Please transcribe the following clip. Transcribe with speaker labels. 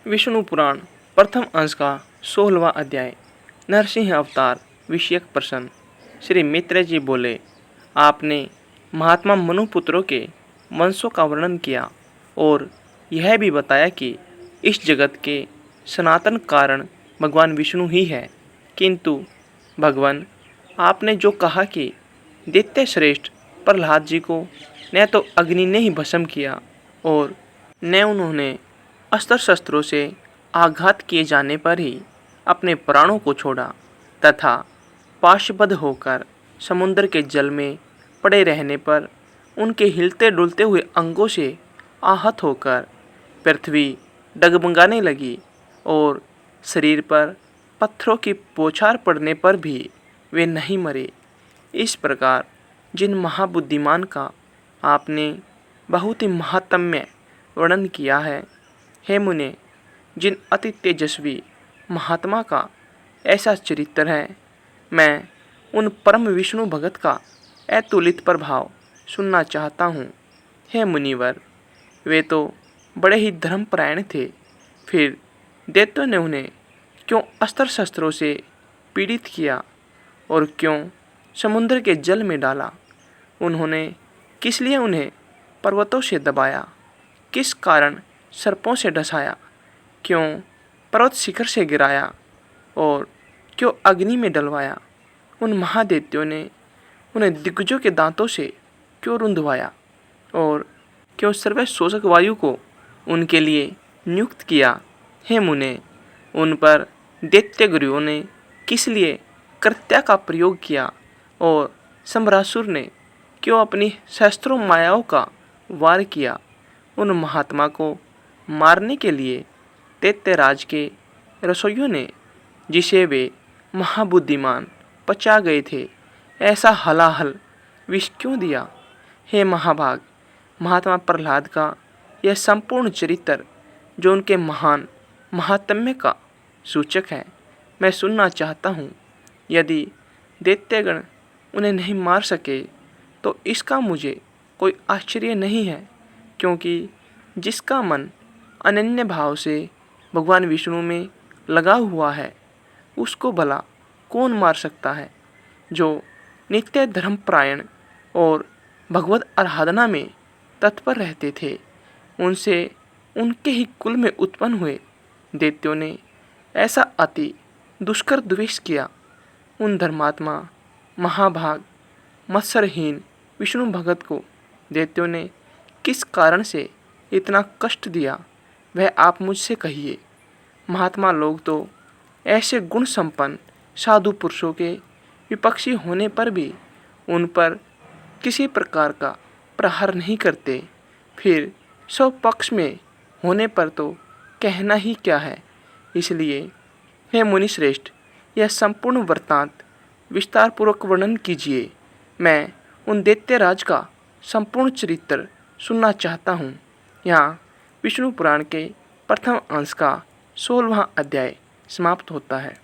Speaker 1: विष्णु पुराण प्रथम अंश का 16वां अध्याय नरसिंह अवतार विषयक प्रश्न। श्री मित्र जी बोले, आपने महात्मा मनुपुत्रों के वंशों का वर्णन किया और यह भी बताया कि इस जगत के सनातन कारण भगवान विष्णु ही है। किंतु भगवान, आपने जो कहा कि दैत्य श्रेष्ठ प्रहलाद जी को न तो अग्नि ने ही भस्म किया और न उन्होंने अस्त्र शस्त्रों से आघात किए जाने पर ही अपने प्राणों को छोड़ा तथा पाशबद्ध होकर समुद्र के जल में पड़े रहने पर उनके हिलते डुलते हुए अंगों से आहत होकर पृथ्वी डगमगाने लगी और शरीर पर पत्थरों की बौछार पड़ने पर भी वे नहीं मरे। इस प्रकार जिन महाबुद्धिमान का आपने बहुत ही महात्म्य वर्णन किया है, हे मुने, जिन अति तेजस्वी महात्मा का ऐसा चरित्र है, मैं उन परम विष्णु भगत का अतुलित प्रभाव सुनना चाहता हूँ। हे मुनिवर, वे तो बड़े ही धर्मपरायण थे, फिर दैत्यों ने उन्हें क्यों अस्त्र शस्त्रों से पीड़ित किया और क्यों समुद्र के जल में डाला? उन्होंने किस लिए उन्हें पर्वतों से दबाया? किस कारण सर्पों से डसाया? क्यों पर्वत शिखर से गिराया और क्यों अग्नि में डलवाया? उन महादैत्यों ने उन्हें दिग्गजों के दांतों से क्यों रुंधवाया और क्यों सर्वशोषक वायु को उनके लिए नियुक्त किया? हे मुने, उन पर दैत्य गुरुओं ने किस लिए कृत्या का प्रयोग किया और सम्रासुर ने क्यों अपनी शस्त्रों मायाओं का वार किया? उन महात्मा को मारने के लिए दैत्यराज के रसोइयों ने, जिसे वे महाबुद्धिमान पचा गए थे, ऐसा हलाहल विष क्यों दिया? हे महाभाग, महात्मा प्रहलाद का यह संपूर्ण चरित्र जो उनके महान महात्म्य का सूचक है, मैं सुनना चाहता हूँ। यदि दैत्यगण उन्हें नहीं मार सके तो इसका मुझे कोई आश्चर्य नहीं है, क्योंकि जिसका मन अनन्य भाव से भगवान विष्णु में लगा हुआ है, उसको भला कौन मार सकता है? जो नित्य धर्मपरायण और भगवत आराधना में तत्पर रहते थे, उनसे उनके ही कुल में उत्पन्न हुए दैत्यों ने ऐसा अति दुष्कर द्वेष किया। उन धर्मात्मा महाभाग मत्सरहीन विष्णु भगत को दैत्यों ने किस कारण से इतना कष्ट दिया, वह आप मुझसे कहिए। महात्मा लोग तो ऐसे गुण संपन्न साधु पुरुषों के विपक्षी होने पर भी उन पर किसी प्रकार का प्रहार नहीं करते, फिर स्वपक्ष में होने पर तो कहना ही क्या है। इसलिए हे मुनिश्रेष्ठ, यह संपूर्ण वृत्तांत विस्तार पूर्वक वर्णन कीजिए। मैं उन दैत्यराज का संपूर्ण चरित्र सुनना चाहता हूँ। यहाँ विष्णु पुराण के प्रथम अंश का 16वां अध्याय समाप्त होता है।